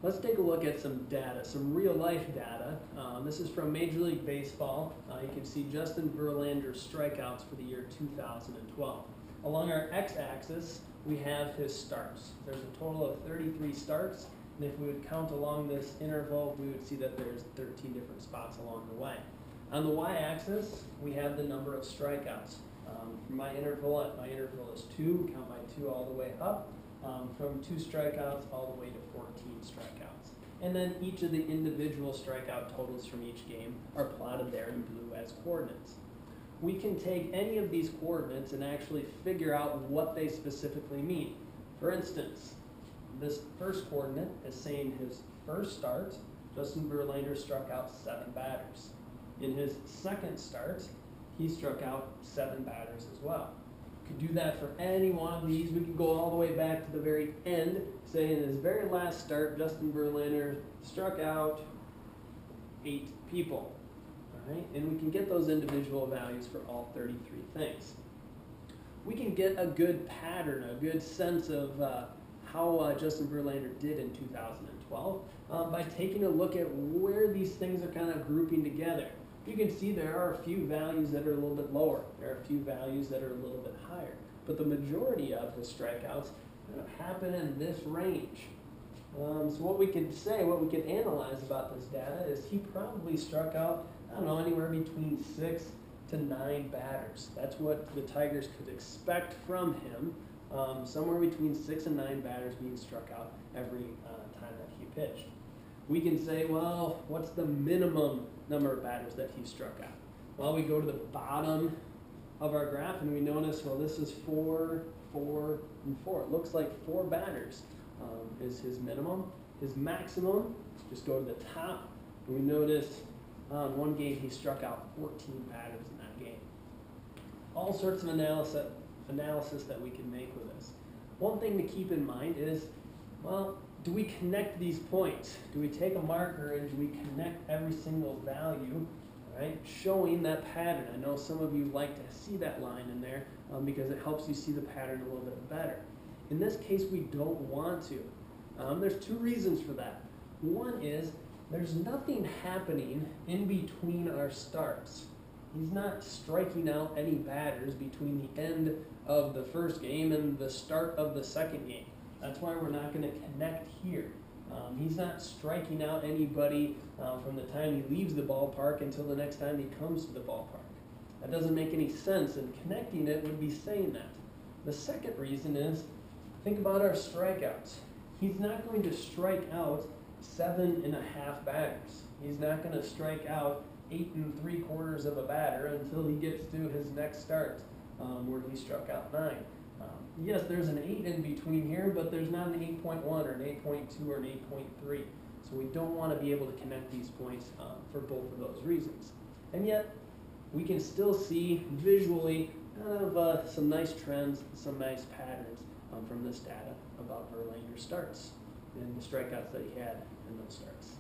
Let's take a look at some data, some real life data. This is from Major League Baseball. You can see Justin Verlander's strikeouts for the year 2012. Along our x-axis, we have his starts. There's a total of 33 starts, and if we would count along this interval, we would see that there's 13 different spots along the way. On the y-axis, we have the number of strikeouts. For my interval is 2, count by 2 all the way up. From 2 strikeouts all the way to 14 strikeouts. And then each of the individual strikeout totals from each game are plotted there in blue as coordinates. We can take any of these coordinates and actually figure out what they specifically mean. For instance, this first coordinate is saying his first start, Justin Verlander struck out 7 batters. In his second start, he struck out 7 batters as well. We could do that for any one of these. We could go all the way back to the very end, say in his very last start, Justin Verlander struck out 8 people. All right? And we can get those individual values for all 33 things. We can get a good pattern, a good sense of how Justin Verlander did in 2012 by taking a look at where these things are kind of grouping together. You can see there are a few values that are a little bit lower. There are a few values that are a little bit higher. But the majority of his strikeouts kind of happen in this range. So what we could say, what we could analyze about this data is he probably struck out, I don't know, anywhere between 6 to 9 batters. That's what the Tigers could expect from him, somewhere between 6 and 9 batters being struck out every time that he pitched. We can say, well, what's the minimum number of batters that he struck out? Well, we go to the bottom of our graph and we notice, well, this is 4, 4, and 4. It looks like 4 batters is his minimum. His maximum, just go to the top, and we notice one game he struck out 14 batters in that game. All sorts of analysis that we can make with this. One thing to keep in mind is, well, do we connect these points? Do we take a marker and do we connect every single value, right, showing that pattern? I know some of you like to see that line in there because it helps you see the pattern a little bit better. In this case, we don't want to. There's 2 reasons for that. One is there's nothing happening in between our starts. He's not striking out any batters between the end of the first game and the start of the second game. That's why we're not going to connect here. He's not striking out anybody from the time he leaves the ballpark until the next time he comes to the ballpark. That doesn't make any sense, and connecting it would be saying that. The second reason is, think about our strikeouts. He's not going to strike out 7.5 batters. He's not going to strike out 8 3/4 of a batter until he gets to his next start, where he struck out 9. Yes, there's an 8 in between here, but there's not an 8.1 or an 8.2 or an 8.3. So we don't want to be able to connect these points for both of those reasons. And yet, we can still see visually kind of some nice trends, some nice patterns from this data about Verlander's starts and the strikeouts that he had in those starts.